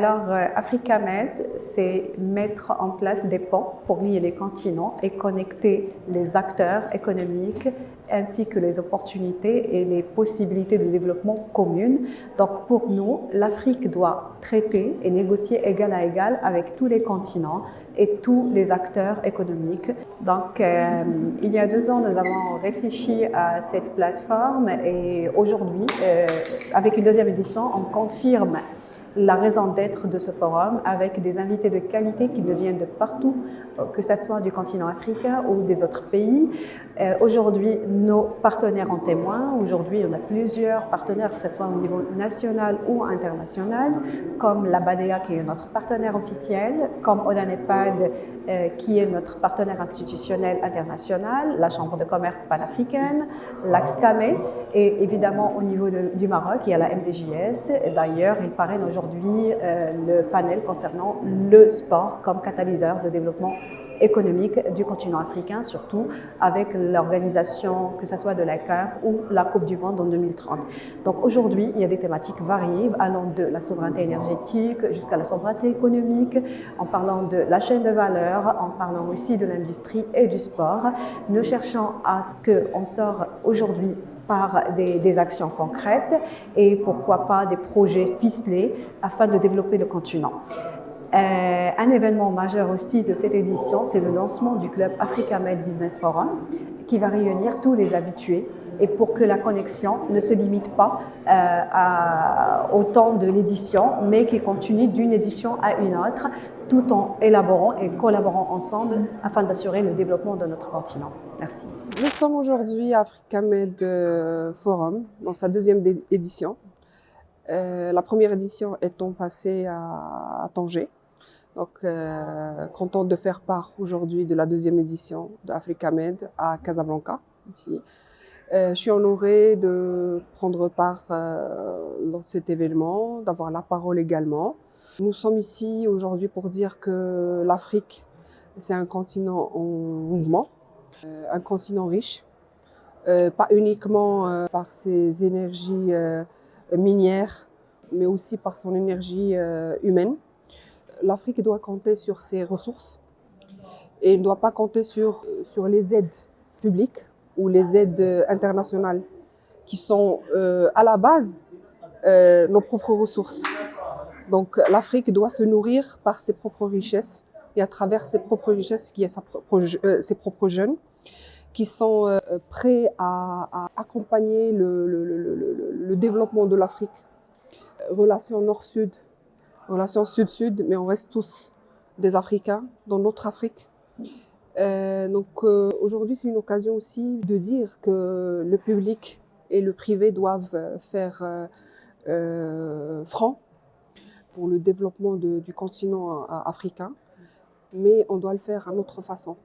AfricaMed, c'est mettre en place des ponts pour lier les continents et connecter les acteurs économiques ainsi que les opportunités et les possibilités de développement communes. Donc pour nous, l'Afrique doit traiter et négocier égal à égal avec tous les continents et tous les acteurs économiques. Donc, il y a 2 ans, nous avons réfléchi à cette plateforme et aujourd'hui, avec une 2e édition, on confirme la raison d'être de ce forum avec des invités de qualité qui viennent de partout, que ce soit du continent africain ou des autres pays. Aujourd'hui, nos partenaires en témoignent. Aujourd'hui, on a plusieurs partenaires, que ce soit au niveau national ou international, comme la BADEA qui est notre partenaire officiel, comme Odanepad qui est notre partenaire institutionnel international, la Chambre de commerce panafricaine, l'AXCAME et évidemment au niveau du Maroc, il y a la MDJS. D'ailleurs, il parraine aujourd'hui le panel concernant le sport comme catalyseur de développement économique du continent africain, surtout avec l'organisation, que ce soit de la CAF ou la Coupe du Monde en 2030. Donc aujourd'hui, il y a des thématiques variées, allant de la souveraineté énergétique jusqu'à la souveraineté économique, en parlant de la chaîne de valeur, en parlant aussi de l'industrie et du sport. Nous cherchons à ce qu'on sorte aujourd'hui par des actions concrètes et pourquoi pas des projets ficelés afin de développer le continent. Un événement majeur aussi de cette édition, c'est le lancement du club AfricaMed Business Forum qui va réunir tous les habitués et pour que la connexion ne se limite pas au temps de l'édition, mais qui continue d'une édition à une autre, tout en élaborant et collaborant ensemble afin d'assurer le développement de notre continent. Merci. Nous sommes aujourd'hui à AfricaMed Forum, dans sa 2e édition. La première édition étant passée à Tanger. Donc, contente de faire part aujourd'hui de la 2e édition de AfricaMed à Casablanca. Ici. Je suis honorée de prendre part lors de cet événement, d'avoir la parole également. Nous sommes ici aujourd'hui pour dire que l'Afrique, c'est un continent en mouvement, un continent riche, pas uniquement par ses énergies minières, mais aussi par son énergie humaine. L'Afrique doit compter sur ses ressources et ne doit pas compter sur les aides publiques ou les aides internationales qui sont à la base nos propres ressources. Donc l'Afrique doit se nourrir par ses propres richesses et à travers ses propres richesses, qui est ses propres jeunes, qui sont prêts à accompagner le développement de l'Afrique. Relations Nord-Sud, relations Sud-Sud, mais on reste tous des Africains dans notre Afrique. Aujourd'hui, c'est une occasion aussi de dire que le public et le privé doivent faire front pour le développement du continent africain, mais on doit le faire à notre façon.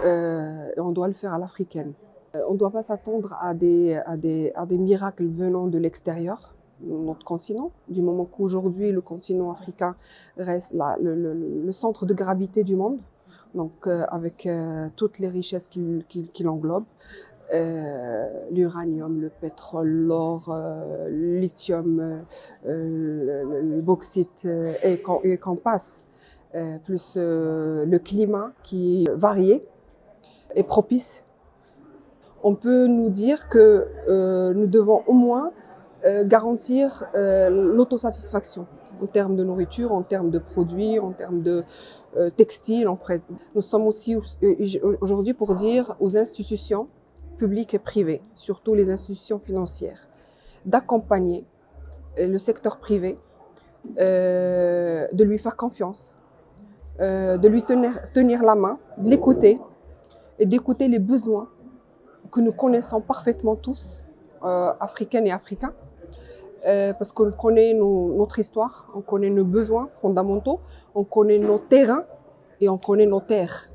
Et on doit le faire à l'africaine. On ne doit pas s'attendre à des miracles venant de l'extérieur, de notre continent, du moment qu'aujourd'hui le continent africain reste le centre de gravité du monde, donc avec toutes les richesses qu'il englobe, l'uranium, le pétrole, l'or, le lithium, le bauxite et qu'en passe, plus le climat qui est varié et propice. On peut nous dire que nous devons au moins garantir l'autosatisfaction en termes de nourriture, en termes de produits, en termes de textiles. Nous sommes aussi aujourd'hui pour dire aux institutions publiques et privées, surtout les institutions financières, d'accompagner le secteur privé, de lui faire confiance, de lui tenir la main, de l'écouter et d'écouter les besoins que nous connaissons parfaitement tous, africaines et africains, parce qu'on connaît notre histoire, on connaît nos besoins fondamentaux, on connaît nos terrains et on connaît nos terres.